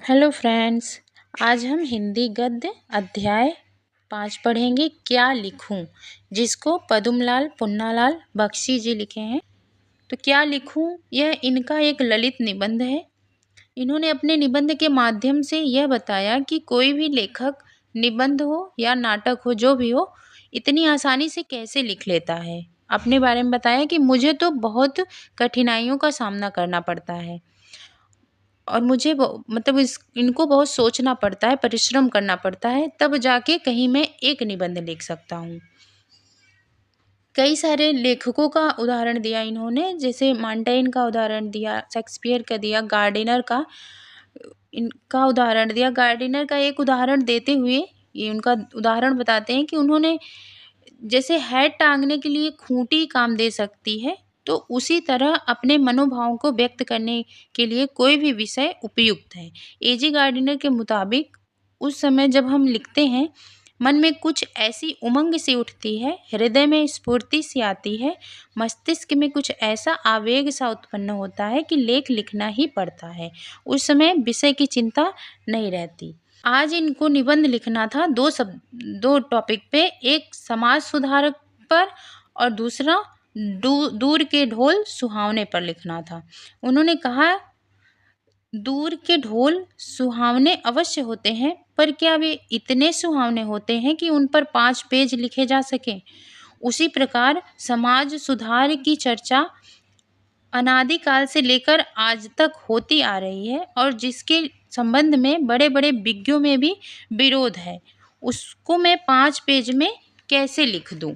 Hello friends. आज हम हिंदी गद्य अध्याय 5 पढ़ेंगे क्या लिखूं, जिसको पद्मलाल पुन्नालाल बख्शी जी लिखे हैं। तो क्या लिखूं यह इनका एक ललित निबंध है। इन्होंने अपने निबंध के माध्यम से यह बताया कि कोई भी लेखक निबंध हो या नाटक हो, जो भी हो, इतनी आसानी से कैसे लिख लेता है। अपने बारे में बताया कि मुझे तो बहुत कठिनाइयों का सामना करना पड़ता है और मुझे मतलब इनको बहुत सोचना पड़ता है, परिश्रम करना पड़ता है, तब जाके कहीं मैं एक निबंध लिख सकता हूँ। कई सारे लेखकों का उदाहरण दिया इन्होंने, जैसे मांटेन का उदाहरण दिया, शेक्सपियर का दिया, गार्डिनर का इनका उदाहरण दिया। गार्डिनर का एक उदाहरण देते हुए ये उनका उदाहरण बताते हैं कि उन्होंने जैसे हैट टांगने के लिए खूंटी काम दे सकती है, तो उसी तरह अपने मनोभावों को व्यक्त करने के लिए कोई भी विषय उपयुक्त है। एजी गार्डिनर के मुताबिक उस समय जब हम लिखते हैं, मन में कुछ ऐसी उमंग सी उठती है, हृदय में स्फूर्ति सी आती है, मस्तिष्क में कुछ ऐसा आवेग सा उत्पन्न होता है कि लेख लिखना ही पड़ता है। उस समय विषय की चिंता नहीं रहती। आज इनको निबंध लिखना था दो टॉपिक पे, एक समाज सुधारक पर और दूसरा दूर के ढोल सुहावने पर लिखना था। उन्होंने कहा, दूर के ढोल सुहावने अवश्य होते हैं, पर क्या वे इतने सुहावने होते हैं कि उन पर 5 पेज लिखे जा सके। उसी प्रकार समाज सुधार की चर्चा अनादिकाल से लेकर आज तक होती आ रही है और जिसके संबंध में बड़े बड़े विज्ञों में भी विरोध है, उसको मैं 5 पेज में कैसे लिख दूं।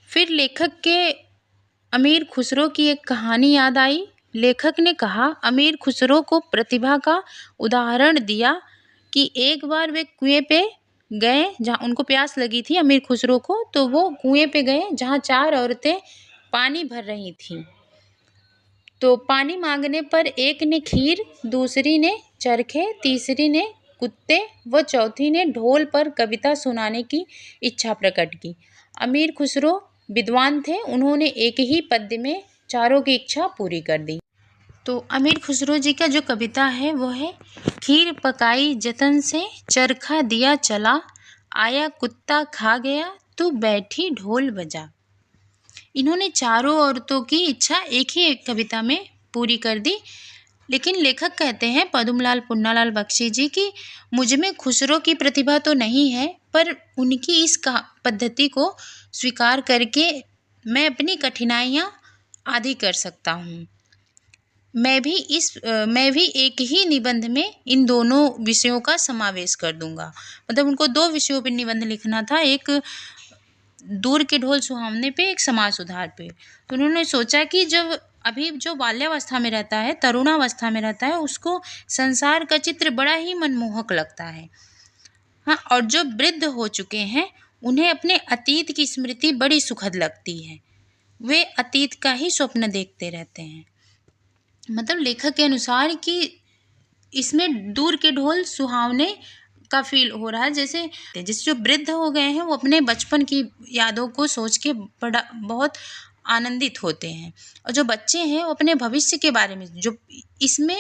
फिर लेखक के अमीर खुसरो की एक कहानी याद आई। लेखक ने कहा, अमीर खुसरो को प्रतिभा का उदाहरण दिया कि एक बार वे कुएं पे गए जहाँ उनको प्यास लगी थी, अमीर खुसरो को, तो वो कुएं पे गए जहाँ 4 औरतें पानी भर रही थीं। तो पानी मांगने पर एक ने खीर, दूसरी ने चरखे, तीसरी ने कुत्ते व चौथी ने ढोल पर कविता सुनाने की इच्छा प्रकट की। अमीर खुसरो विद्वान थे, उन्होंने एक ही पद्य में चारों की इच्छा पूरी कर दी। तो अमीर खुसरो जी का जो कविता है वो है, खीर पकाई जतन से, चरखा दिया चला, आया कुत्ता खा गया, तू बैठी ढोल बजा। इन्होंने चारों औरतों की इच्छा एक ही कविता में पूरी कर दी। लेकिन लेखक कहते हैं पद्मलाल पुन्नालाल बख्शी जी की, मुझ में खुसरो की प्रतिभा तो नहीं है, पर उनकी इस पद्धति को स्वीकार करके मैं अपनी कठिनाइयाँ आधी कर सकता हूँ। मैं भी एक ही निबंध में इन दोनों विषयों का समावेश कर दूंगा। मतलब उनको 2 विषयों पर निबंध लिखना था, एक दूर के ढोल सुहावने पे, एक समाज सुधार पे। तो उन्होंने सोचा कि जब अभी जो बाल्यावस्था में रहता है, तरुणावस्था में रहता है, उसको संसार का चित्र बड़ा ही मनमोहक लगता है। हाँ, और जो वृद्ध हो चुके हैं, उन्हें अपने अतीत की स्मृति बड़ी सुखद लगती है। वे अतीत का ही स्वप्न देखते रहते हैं। मतलब लेखक के अनुसार कि इसमें दूर के ढोल सुहावने का फील हो रहा है, जैसे जो वृद्ध हो गए हैं वो अपने बचपन की यादों को सोच के बहुत आनंदित होते हैं, और जो बच्चे हैं वो अपने भविष्य के बारे में, जो इसमें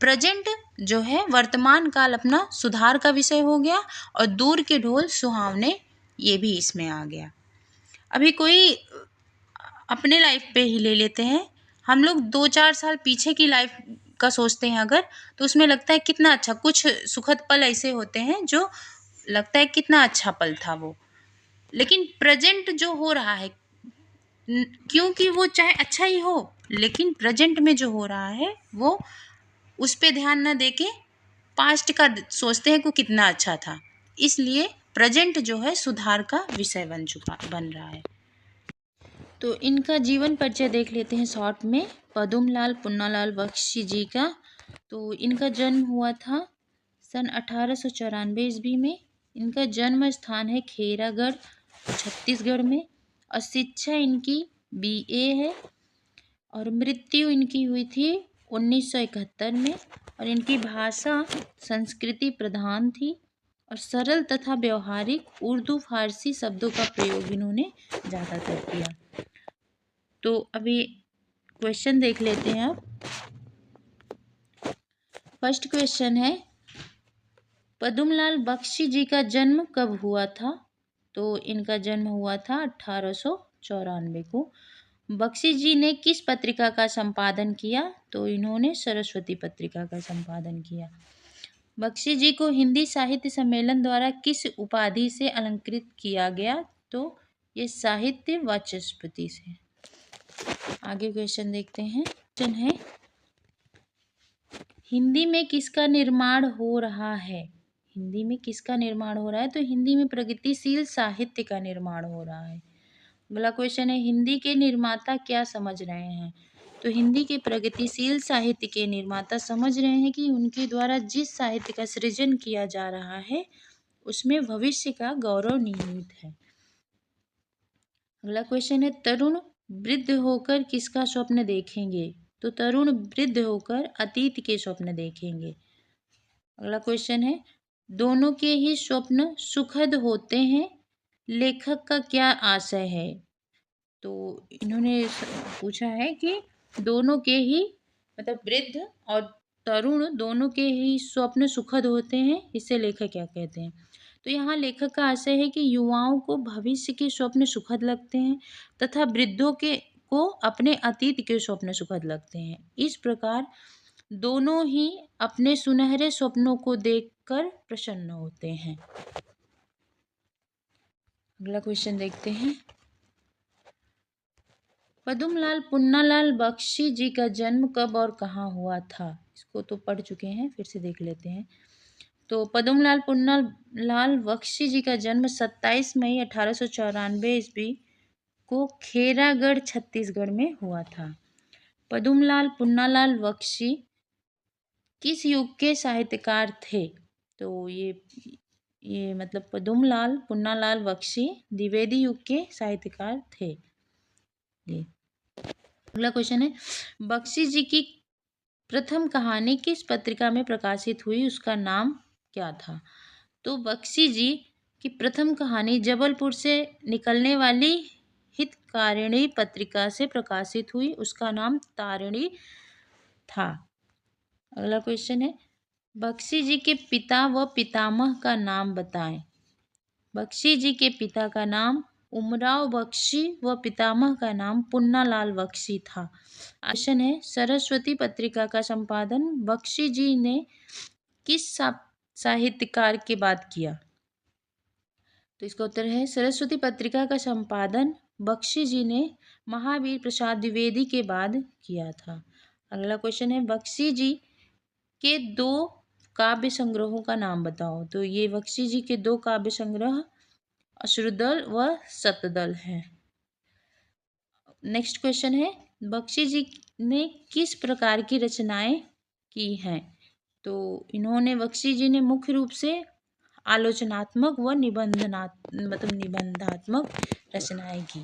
प्रेजेंट जो है, वर्तमान काल अपना सुधार का विषय हो गया, और दूर के ढोल सुहावने ये भी इसमें आ गया। अभी कोई अपने लाइफ पे ही ले लेते हैं, हम लोग 2-4 साल पीछे की लाइफ का सोचते हैं अगर, तो उसमें लगता है कितना अच्छा, कुछ सुखद पल ऐसे होते हैं जो लगता है कितना अच्छा पल था वो। लेकिन प्रेजेंट जो हो रहा है, क्योंकि वो चाहे अच्छा ही हो, लेकिन प्रेजेंट में जो हो रहा है वो उस पे ध्यान न देके पास्ट का सोचते हैं कि कितना अच्छा था। इसलिए प्रेजेंट जो है सुधार का विषय बन रहा है। तो इनका जीवन परिचय देख लेते हैं शॉर्ट में। पद्मलाल पुन्नालाल बख्शी जी का, तो इनका जन्म हुआ था सन 1894 ईस्वी में। इनका जन्म स्थान है खेरागढ़, छत्तीसगढ़ में, और शिक्षा इनकी BA है, और मृत्यु इनकी हुई थी 1971 में। और इनकी भाषा संस्कृति प्रधान थी, और सरल तथा व्यवहारिक उर्दू फारसी शब्दों का प्रयोग इन्होंने ज़्यादातर किया। तो अभी क्वेश्चन देख लेते हैं आप। फर्स्ट क्वेश्चन है, पद्मलाल बख्शी जी का जन्म कब हुआ था? तो इनका जन्म हुआ था 1894 को। बख्शी जी ने किस पत्रिका का संपादन किया? तो इन्होंने सरस्वती पत्रिका का संपादन किया। बख्शी जी को हिंदी साहित्य सम्मेलन द्वारा किस उपाधि से अलंकृत किया गया? तो ये साहित्य वाचस्पति से। आगे क्वेश्चन देखते हैं। क्वेश्चन है, हिंदी में किसका निर्माण हो रहा है? हिंदी में किसका निर्माण हो रहा है? तो हिंदी में प्रगतिशील साहित्य का निर्माण हो रहा है। अगला क्वेश्चन है, हिंदी के निर्माता क्या समझ रहे हैं? तो हिंदी के प्रगतिशील साहित्य के निर्माता समझ रहे हैं कि उनके द्वारा जिस साहित्य का सृजन किया जा रहा है उसमें भविष्य का गौरव निहित है। अगला क्वेश्चन है, तरुण वृद्ध होकर किसका स्वप्न देखेंगे? तो तरुण वृद्ध होकर अतीत के स्वप्न देखेंगे। अगला क्वेश्चन है, दोनों के ही स्वप्न सुखद होते हैं, लेखक का क्या आशय है? तो इन्होंने पूछा है कि दोनों के ही मतलब वृद्ध और तरुण दोनों के ही स्वप्न सुखद होते हैं, इसे लेखक क्या कहते हैं? तो यहाँ लेखक का आशय है कि युवाओं को भविष्य के स्वप्न सुखद लगते हैं तथा वृद्धों के को अपने अतीत के स्वप्न सुखद लगते हैं। इस प्रकार दोनों ही अपने सुनहरे स्वप्नों को देखकर प्रसन्न होते हैं। अगला क्वेश्चन देखते हैं। पद्मलाल पुन्नालाल बख्शी जी का जन्म कब और कहाँ हुआ था? इसको तो पढ़ चुके हैं, फिर से देख लेते हैं। तो पद्मलाल पुन्नालाल बख्शी जी का जन्म 27 मई 1894 ईस्वी को खेरागढ़ छत्तीसगढ़ में हुआ था। पद्मलाल पुन्नालाल बख्शी किस युग के साहित्यकार थे? तो ये मतलब पद्मलाल पुन्नालाल बख्शी द्विवेदी युग के साहित्यकार थे। ये अगला क्वेश्चन है, बख्शी जी की प्रथम कहानी किस पत्रिका में प्रकाशित हुई, उसका नाम क्या था? तो बख्शी जी की प्रथम कहानी जबलपुर से निकलने वाली हितकारिणी पत्रिका से प्रकाशित हुई, उसका नाम तारिणी था। अगला क्वेश्चन है, बख्शी जी के पिता व पितामह का नाम बताएं। बख्शी जी के पिता का नाम उमराव बख्शी व पितामह का नाम पुन्नालाल बख्शी था। क्वेश्चन है, सरस्वती पत्रिका का संपादन बख्शी जी ने किस साहित्यकार के बाद किया? तो इसका उत्तर है, सरस्वती पत्रिका का संपादन बख्शी जी ने महावीर प्रसाद द्विवेदी के बाद किया था। अगला क्वेश्चन है, बख्शी जी के 2 काव्य संग्रहों का नाम बताओ। तो ये बख्शी जी के 2 काव्य संग्रह अश्रुदल व शतदल हैं। नेक्स्ट क्वेश्चन है, बख्शी जी ने किस प्रकार की रचनाएं की हैं? तो इन्होंने बख्शी जी ने मुख्य रूप से आलोचनात्मक व निबंधात्मक रचनाएं की।